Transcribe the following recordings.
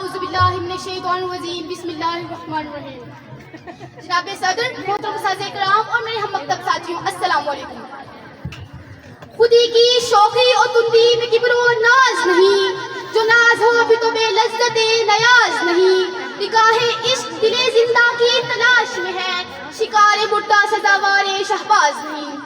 اعوذ باللہ من الشیطان الرجیم بسم اللہ الرحمن الرحیم. جناب صدر، محترم اساتذہ کرام اور میرے ہم مکتب ساتھیوں، السلام علیکم. خودی کی شوخی اور تندی میں کبر و ناز نہیں، جو ناز ہو بھی تو بے لذت نیاز نہیں. نگاہ عشق دل زندہ کی تلاش میں ہے، شکار مردہ سزاوار شہباز نہیں.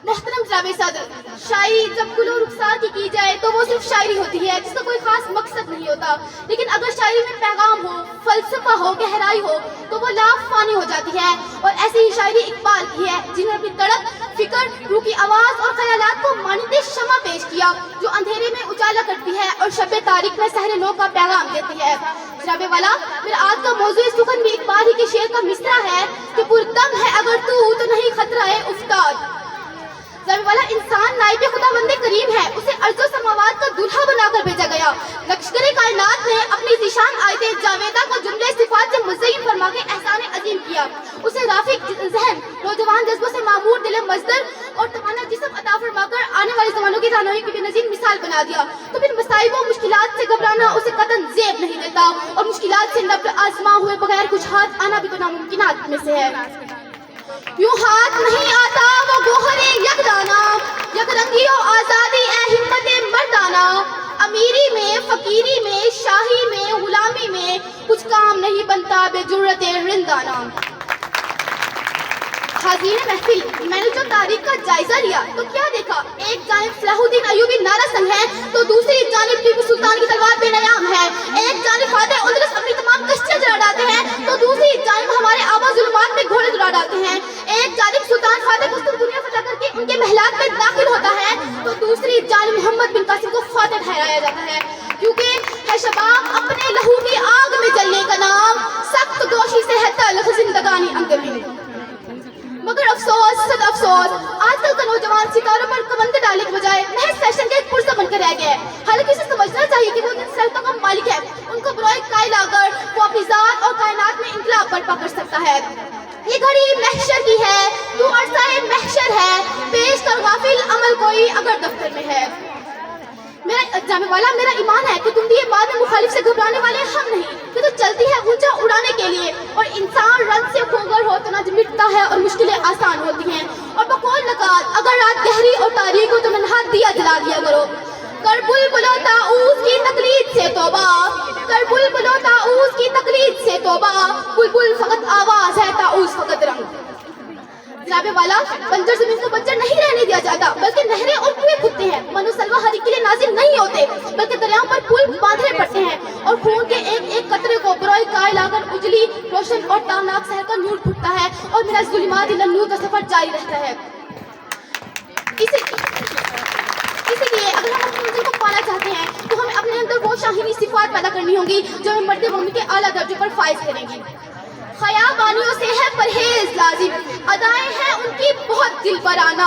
محترم جناب صدر، شاعری جب گل و رخسار کی جائے تو وہ صرف شاعری ہوتی ہے جس کا کوئی خاص مقصد نہیں ہوتا، لیکن اگر شاعری میں پیغام ہو، فلسفہ ہو، گہرائی ہو تو وہ لاکھ فانی ہو جاتی ہے. اور ایسی ہی شاعری اقبال کی ہے جنہوں نے اپنی تڑپ، فکر، روح کی آواز اور خیالات کو مانند شمع پیش کیا جو اندھیرے میں اجالا کرتی ہے اور شب تاریک میں سحر نو کا پیغام دیتی ہے. جناب والا، میرا آج کا موضوع سخن بھی اقبال ہی کے شعر کا مصرع ہے کہ پردم ہے اگر تو نہیں خطرہ ہے افتاد. جناب والا، انسان نائب خدا بند کریم ہے، اسے ارض و سماوات کا دلہا بنا کر بھیجا گیا. لشکر کائنات نے اپنی ذیشان آیت جاویدہ کو جملے صفات سے مزین فرما کے احسان عظیم کیا. اسے رافق ذہن، نوجوان جذبوں سے معمور دل مصدر اور توانا جسم عطا فرما کر آنے والے زمانوں کی رہنمائی کی بے نظیر مثال بنا دیا. تو پھر مصائب و مشکلات سے گھبرانا اسے قطعاً زیب نہیں دیتا، اور مشکلات سے نبر آزما ہوئے بغیر کچھ ہاتھ آنا بھی تو ناممکنات میں سے ہے. یوں ہاتھ نہیں آتا وہ گوہر یکدانا، یک رنگی و آزادی اے ہمت مردانہ. امیری میں، فقیری میں، شاہی میں، غلامی میں کچھ کام نہیں بنتا بے جرت رندانہ. حاضرین محفل، میں نے جو تاریخ کا جائزہ لیا تو کیا دیکھا؟ ایک جانب صلاح الدین ایوبی نعرہ سنگ ہے تو دوسری جانب ٹیپو سلطان کی تلوار بے نیام ہے. ایک جانب فاتح اندلس اپنی تمام کشتیاں جلا ڈالتے ہیں تو دوسری جانب ہمارے آبا ظلمات میں گھوڑے جلا ڈالتے ہیں. ایک جانب سلطان فاتح کو دنیا فتح کر کے ان کے محلات میں داخل ہوتا ہے تو دوسری جانب محمد بن قاسم کو فاتح ٹھہرایا جاتا ہے. کیونکہ ہے شباب اپنے لہو کی آگ میں جلنے کا نام، سخت دوشی سے ہے تلخ زندگانی اندرین. مگر افسوس، صد افسوس، آج کل کا نوجوان ستاروں پر کمند ڈالنے کے بجائے محض فیشن کا ایک پرزہ بن کر رہ گیا ہے. حالانکہ اسے سمجھنا چاہیے کہ وہ جن صلاحیتوں کا مالک ہے ان کو برائے قائل آ کر وہ اپنی ذات اور کائنات میں انقلاب برپا کر سکتا ہے. یہ گھڑی محشر کی ہے، تو عرصہ محشر ہے، پیش کر غافل عمل کوئی اگر دفتر میں ہے. میرا جامع والا، میرا ایمان ہے کہ تم بھی یہ بات میں مخالف سے گھبرانے والے ہم نہیں، کہ تو چلتی ہے اونچا اڑانے کے لیے، اور انسان رن سے کھوگر ہو تو نہ مٹتا ہے اور مشکلیں آسان ہوتی ہیں. اور بقول نقاد، اگر رات گہری اور تاریک ہو تو ننھا دیا جلا دیا کرو. کر بلبل و طاؤس کی تقلید سے توبہ، کر بلبل و طاؤس کی تقلید سے توبہ، بلبل فقط آواز ہے، طاؤس فقط رنگ. جناب والا، بنجر زمین کو بنجر نہیں رہنے دیا جاتا، بلکہ نہریں اور کنویں کھدتے ہیں. منو سلوا ہر ایک کے لیے نازل نہیں ہوتے، بلکہ دریاؤں پر پل باندھنے پڑتے ہیں، اور خون کے ایک ایک قطرے کو برائے قائل آ کر اجلی، روشن اور تابناک شہر کا نور پھوٹتا ہے، اور میرا ظلمات نور کا سفر جاری رہتا ہے. اسی لیے اگر ہم اپنے منزل کو پانا چاہتے ہیں تو ہمیں اپنے اندر وہ شاہینی صفات پیدا کرنی ہوں گی جو ہمیں مرد مومن کے اعلیٰ درجے پر فائز کریں گی. خیابانیوں سے ہے پرہیز لازم، ادائیں ہیں ان کی بہت دل برانہ.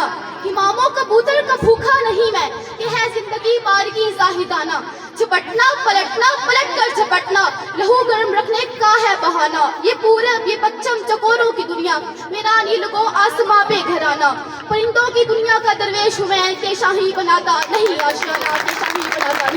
اماموں کبوتر کا بھوکھا نہیں میں، کہ ہے زندگی بارگی زاہدانہ. جھپٹنا پلٹنا، پلٹ کر جھپٹنا، لہو گرم رکھنے کا ہے بہانہ. یہ پورب، یہ پچھم چکوروں کی دنیا، میرا نیل کو آسماں پہ گھرانا. پرندوں کی دنیا کا درویش ہوں میں، کہ شاہی بناتا نہیں آشیانہ، کہ شاہی بناتا نہیں.